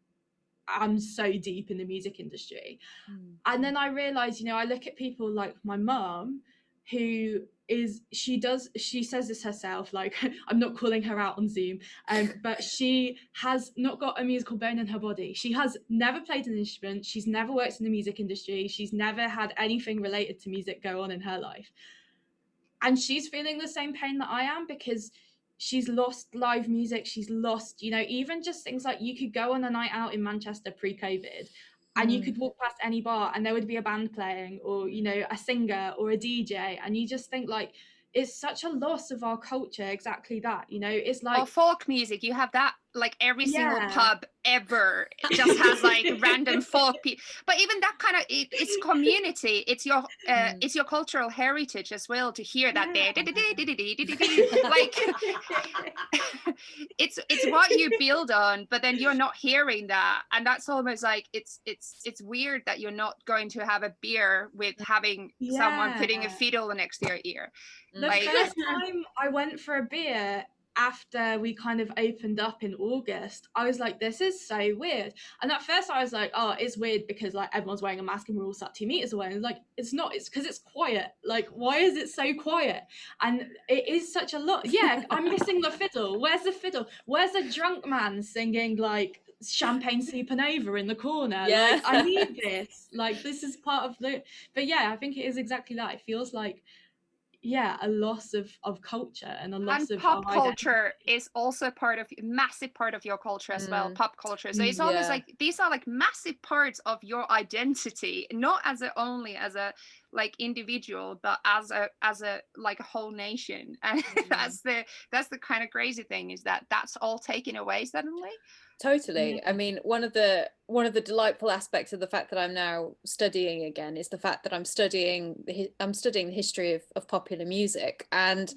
am so deep in the music industry? And then I realized, you know, I look at people like my mum, who she says this herself, like, I'm not calling her out on Zoom, but she has not got a musical bone in her body. She has never played an instrument, she's never worked in the music industry, she's never had anything related to music go on in her life, and she's feeling the same pain that I am, because she's lost live music, she's lost, you know, even just things like, you could go on a night out in Manchester pre-COVID and you could walk past any bar and there would be a band playing, or, you know, a singer or a DJ, and you just think like, it's such a loss of our culture. Exactly that, you know, it's like, or folk music, you have that like every single Yeah. pub ever just has like random folk people. But even that kind of it's community, it's your cultural heritage as well, to hear that there like it's what you build on, but then you're not hearing that, and that's almost like it's weird that you're not going to have a beer with having someone putting a fiddle next to your ear. The first time I went for a beer after we kind of opened up in August, I was like, this is so weird. And at first I was like, oh, it's weird because like everyone's wearing a mask and we're all sat 2 meters away. And like, it's not, it's because it's quiet. Like, why is it so quiet? And it is such a lot. Yeah, I'm missing the fiddle. Where's the fiddle? Where's the drunk man singing like Champagne Supernova in the corner? Yeah. Like, I need this. Like, this is part of the, but yeah, I think it is exactly that. It feels like, yeah, a loss of culture and a loss of pop culture is also massive part of your culture as well. Pop culture, so it's almost like these are like massive parts of your identity, not only as a like individual, but as a like a whole nation. And that's the kind of crazy thing, is that that's all taken away suddenly. Totally. I mean, one of the delightful aspects of the fact that I'm now studying again is the fact that I'm studying the history of popular music, and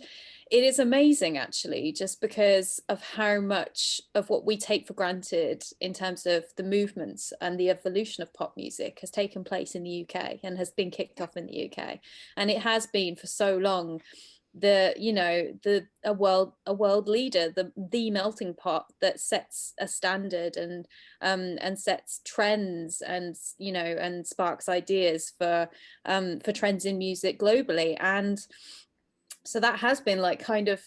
it is amazing actually, just because of how much of what we take for granted in terms of the movements and the evolution of pop music has taken place in the UK and has been kicked off in the UK, and it has been for so long a world leader, the melting pot that sets a standard and sets trends, and and sparks ideas for trends in music globally. And so that has been like kind of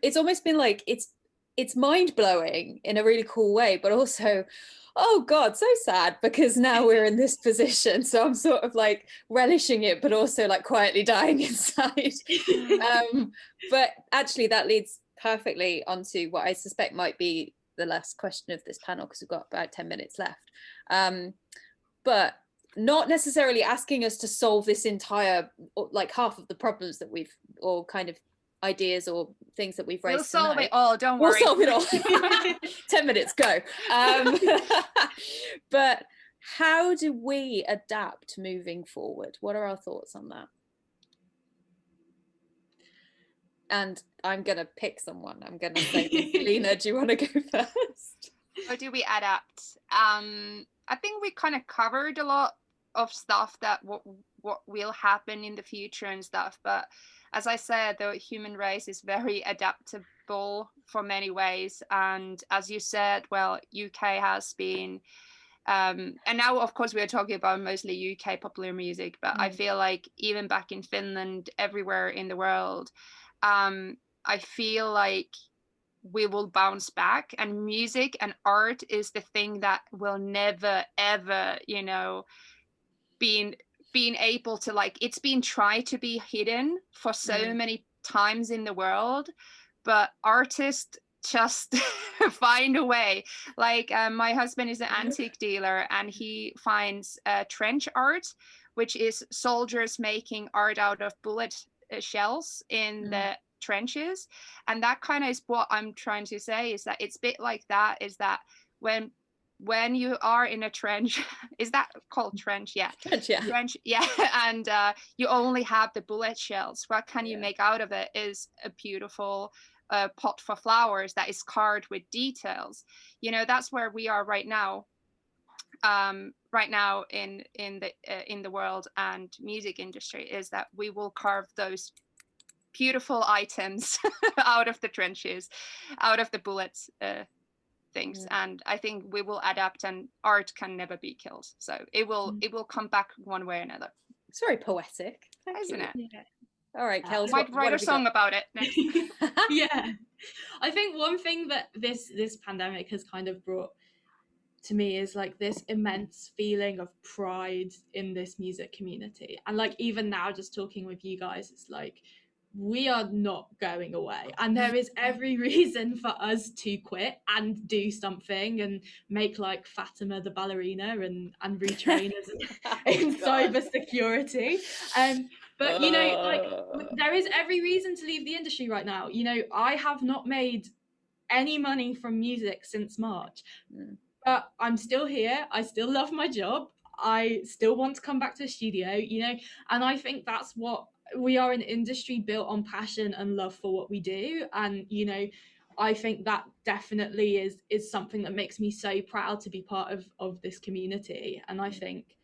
it's almost been like it's mind-blowing in a really cool way, but also, oh God, so sad, because now we're in this position. So I'm sort of like relishing it, but also like quietly dying inside. But actually that leads perfectly onto what I suspect might be the last question of this panel, because we've got about 10 minutes left. But not necessarily asking us to solve this entire, like half of the problems that we've, or kind of ideas or things that we've raised. We'll solve it all, don't worry. We'll solve it all. 10 minutes, go. But how do we adapt moving forward? What are our thoughts on that? And I'm going to pick someone. I'm going to say, Lena, do you want to go first? How do we adapt? I think we kind of covered a lot of stuff that what will happen in the future and stuff, but as I said, the human race is very adaptable for many ways. And as you said, well, UK has been, and now of course we are talking about mostly UK popular music, but I feel like even back in Finland, everywhere in the world, I feel like we will bounce back, and music and art is the thing that will never ever, being able to, like, it's been tried to be hidden for so many times in the world, but artists just find a way. Like my husband is an antique dealer, and he finds trench art, which is soldiers making art out of bullet shells in the trenches. And that kind of is what I'm trying to say, is that it's a bit like that, is that when you are in a trench, is that called trench? Yeah. Trench, yeah. And you only have the bullet shells. What can you make out of it is a beautiful pot for flowers that is carved with details. You know, that's where we are right now. Right now in the world and music industry, is that we will carve those beautiful items out of the trenches, out of the bullets things. And I think we will adapt, and art can never be killed, so it will come back one way or another. It's very poetic. Isn't it? Yeah. All right, Kels, might write a song about it next. Yeah, I think one thing that this pandemic has kind of brought to me is like this immense feeling of pride in this music community. And like even now, just talking with you guys, it's like we are not going away, and there is every reason for us to quit and do something and make like Fatima the ballerina and retrain us in cyber security. But you know, like there is every reason to leave the industry right now. You know, I have not made any money from music since March, but I'm still here. I still love my job. I still want to come back to the studio, you know, and I think that's what we are, an industry built on passion and love for what we do. And, you know, I think that definitely is something that makes me so proud to be part of this community. And I think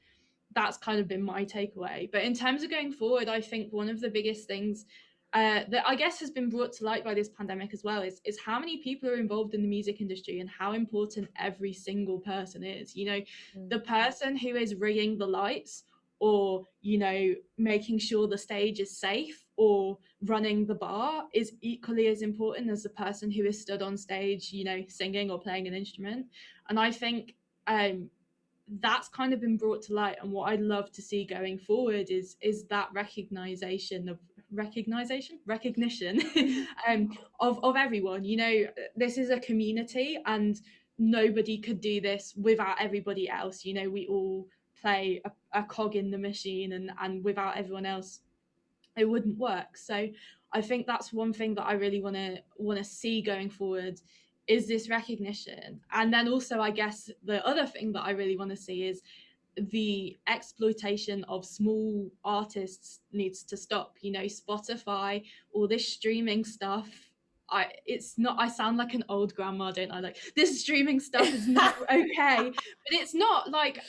that's kind of been my takeaway. But in terms of going forward, I think one of the biggest things that I guess has been brought to light by this pandemic as well is how many people are involved in the music industry and how important every single person is. You know, the person who is rigging the lights, or, you know, making sure the stage is safe, or running the bar is equally as important as the person who is stood on stage, you know, singing or playing an instrument. And I think that's kind of been brought to light, and what I'd love to see going forward is that recognition of everyone. You know, this is a community, and nobody could do this without everybody else. You know, we all play a cog in the machine, and without everyone else it wouldn't work. So I think that's one thing that I really want to see going forward, is this recognition. And then also, I guess the other thing that I really want to see is the exploitation of small artists needs to stop. You know, Spotify, all this streaming stuff, I sound like an old grandma, don't I? Like, this streaming stuff is not okay, but it's not like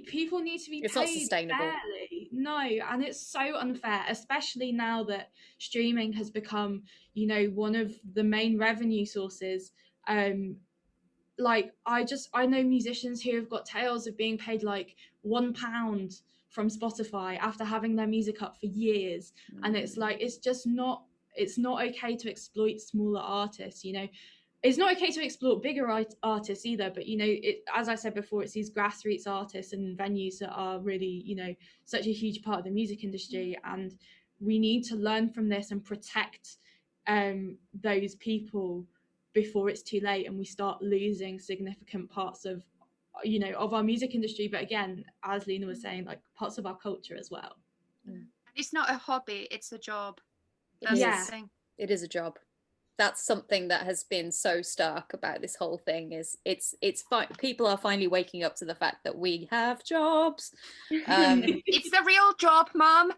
people need to be it's paid not sustainable. fairly. No, and it's so unfair, especially now that streaming has become, you know, one of the main revenue sources. Like I know musicians who have got tales of being paid like £1 from Spotify after having their music up for years. And it's like, it's not okay to exploit smaller artists. You know, it's not okay to exploit bigger artists either, but, you know, as I said before, it's these grassroots artists and venues that are really, you know, such a huge part of the music industry, and we need to learn from this and protect those people before it's too late and we start losing significant parts of, you know, of our music industry, but again, as Lena was saying, like parts of our culture as well. It's not a hobby, it's a job. That's the thing. It is a job. That's something that has been so stark about this whole thing, is it's people are finally waking up to the fact that we have jobs. It's the real job, Mom.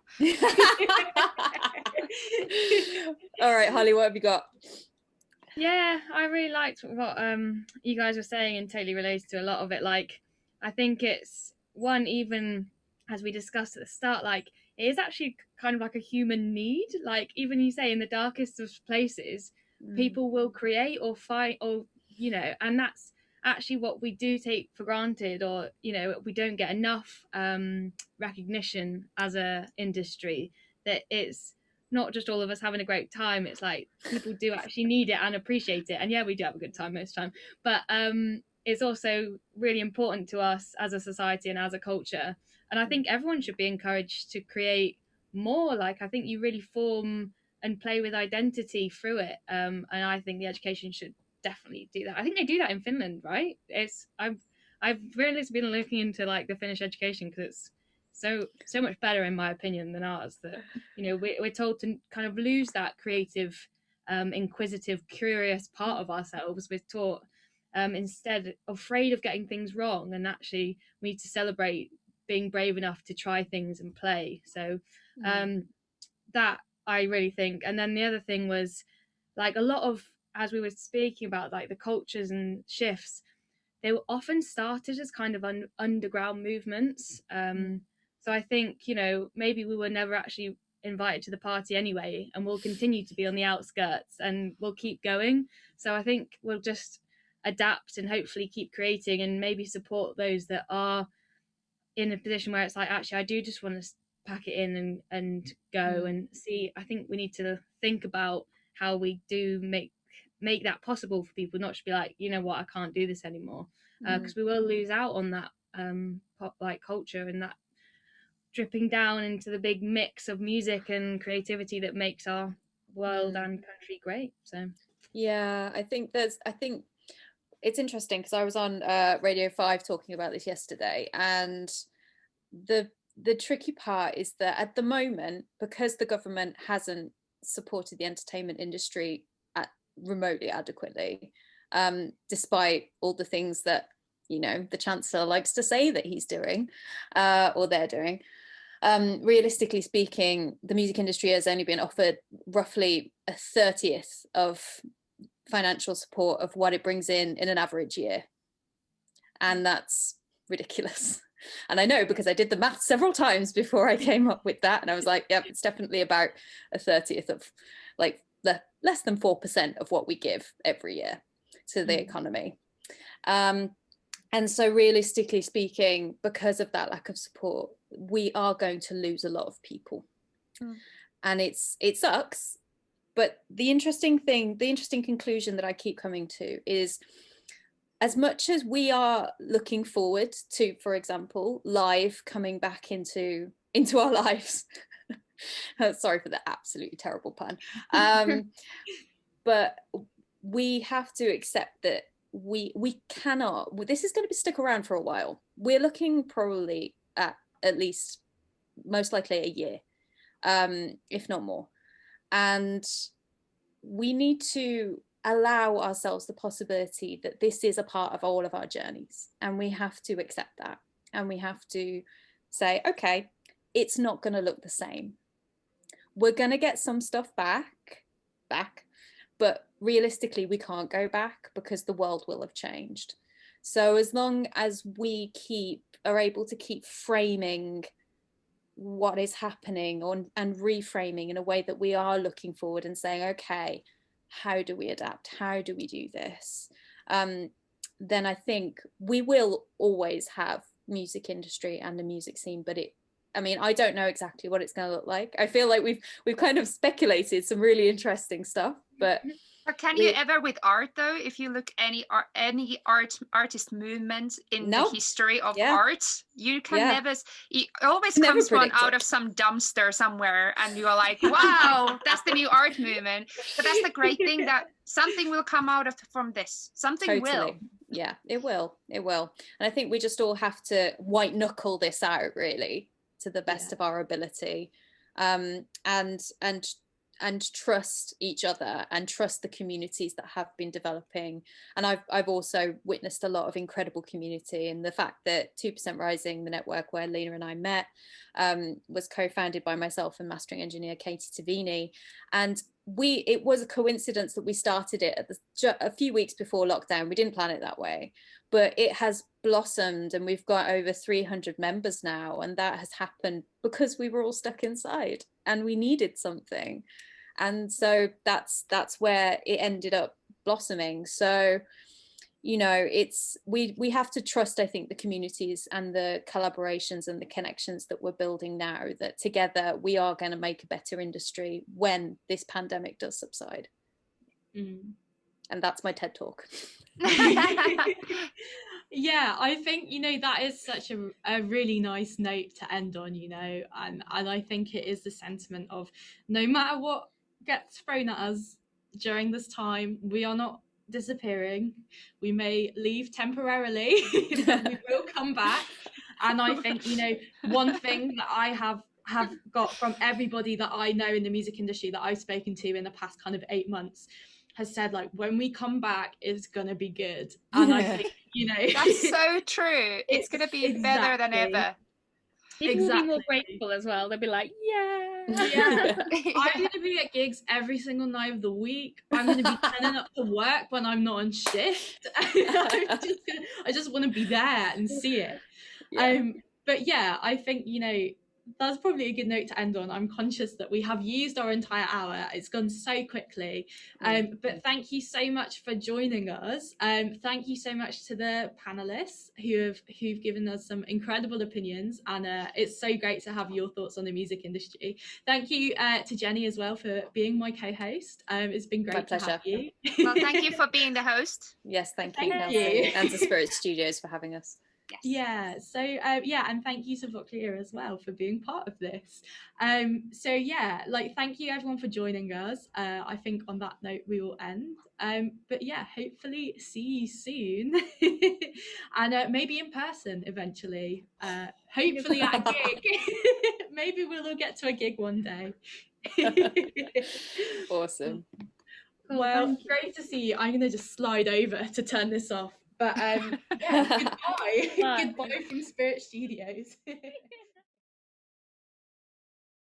All right, Holly, what have you got? Yeah, I really liked what you guys were saying, and totally relates to a lot of it. Like, I think it's one, even as we discussed at the start, like it is actually kind of like a human need. Like, even you say in the darkest of places, people will create or fight, or, you know, and that's actually what we do take for granted, or, you know, we don't get enough recognition as a industry, that it's not just all of us having a great time. It's like people do actually need it and appreciate it. And yeah, we do have a good time most of the time, but it's also really important to us as a society and as a culture. And I think everyone should be encouraged to create more. Like, I think you really form and play with identity through it. And I think the education should definitely do that. I think they do that in Finland, right? I've really been looking into like the Finnish education, because it's so much better in my opinion than ours, that we're told to kind of lose that creative, inquisitive, curious part of ourselves. We're taught instead afraid of getting things wrong, and actually we need to celebrate being brave enough to try things and play. So that I really think. And then the other thing was, like, a lot of, as we were speaking about, like the cultures and shifts, they were often started as kind of underground movements. So I think, maybe we were never actually invited to the party anyway, and we'll continue to be on the outskirts and we'll keep going. So I think we'll just adapt and hopefully keep creating, and maybe support those that are in a position where it's like, actually, I do just want to pack it in and go and see. I think we need to think about how we do make that possible for people, not just be like, you know what, I can't do this anymore, because we will lose out on that pop like culture and that dripping down into the big mix of music and creativity that makes our world and country great. So yeah, I think it's interesting, because I was on Radio 5 talking about this yesterday, and the tricky part is that at the moment, because the government hasn't supported the entertainment industry remotely adequately, despite all the things that the Chancellor likes to say that he's doing or they're doing, realistically speaking, the music industry has only been offered roughly a 30th of financial support of what it brings in an average year, and that's ridiculous. And I know, because I did the math several times before I came up with that, and I was like, yep, it's definitely about a 30th of, like, less than 4% of what we give every year to the economy. And so realistically speaking, because of that lack of support, we are going to lose a lot of people. And it sucks. But the interesting conclusion that I keep coming to is, as much as we are looking forward to, for example, live coming back into our lives, sorry for the absolutely terrible pun, but we have to accept that we cannot, this is going to stick around for a while. We're looking probably at least, most likely, a year, if not more. And we need to allow ourselves the possibility that this is a part of all of our journeys, and we have to accept that, and we have to say, okay, it's not going to look the same. We're going to get some stuff back, but realistically we can't go back, because the world will have changed. So as long as we are able to keep framing what is happening and reframing in a way that we are looking forward and saying, okay, how do we adapt? How do we do this? Then I think we will always have music industry and a music scene, but I don't know exactly what it's going to look like. I feel like we've kind of speculated some really interesting stuff, but can you ever, with art though, if you look any artist movement in the history of art, you can never, it always comes one out of some dumpster somewhere, and you're like, wow, that's the new art movement. But that's the great thing, that something will come out from this. Something will. Yeah, it will. And I think we just all have to white knuckle this out, really, to the best of our ability, and trust each other and trust the communities that have been developing. And I've also witnessed a lot of incredible community, and the fact that 2% Rising, the network where Lena and I met, was co-founded by myself and mastering engineer Katie Tavini, and it was a coincidence that we started it a few weeks before lockdown. We didn't plan it that way, but it has blossomed, and we've got over 300 members now, and that has happened because we were all stuck inside and we needed something. And so that's where it ended up blossoming. So, we have to trust, I think, the communities and the collaborations and the connections that we're building now, that together we are going to make a better industry when this pandemic does subside. And that's my TED talk. Yeah, I think, that is such a really nice note to end on, and I think it is the sentiment of, no matter what gets thrown at us during this time, we are not disappearing. We may leave temporarily, but we will come back. And I think, you know, one thing that I have got from everybody that I know in the music industry that I've spoken to in the past kind of 8 months has said, like, when we come back, it's gonna be good. And I think, you know, that's so true. It's gonna be better than ever. People will be more grateful as well. They'll be like, yeah. I'm going to be at gigs every single night of the week. I'm going to be turning up to work when I'm not on shift. I just want to be there and see it. But yeah, I think, you know, that's probably a good note to end on. I'm conscious that we have used our entire hour. It's gone so quickly. But thank you so much for joining us. Thank you so much to the panelists who've given us some incredible opinions, and it's so great to have your thoughts on the music industry. Thank you to Jenny as well for being my co-host. It's been great to have you. Well, thank you for being the host. Yes, thank you. And to Spirit Studios for having us. Yes. Yeah, so and thank you to Vochlea as well for being part of this. So yeah, like, thank you everyone for joining us. I think on that note we will end. But yeah, hopefully see you soon, and maybe in person eventually. Hopefully at a gig. Maybe we'll all get to a gig one day. Awesome. Well, great to see you. I'm gonna just slide over to turn this off. But yeah, goodbye. Goodbye from Spirit Studios.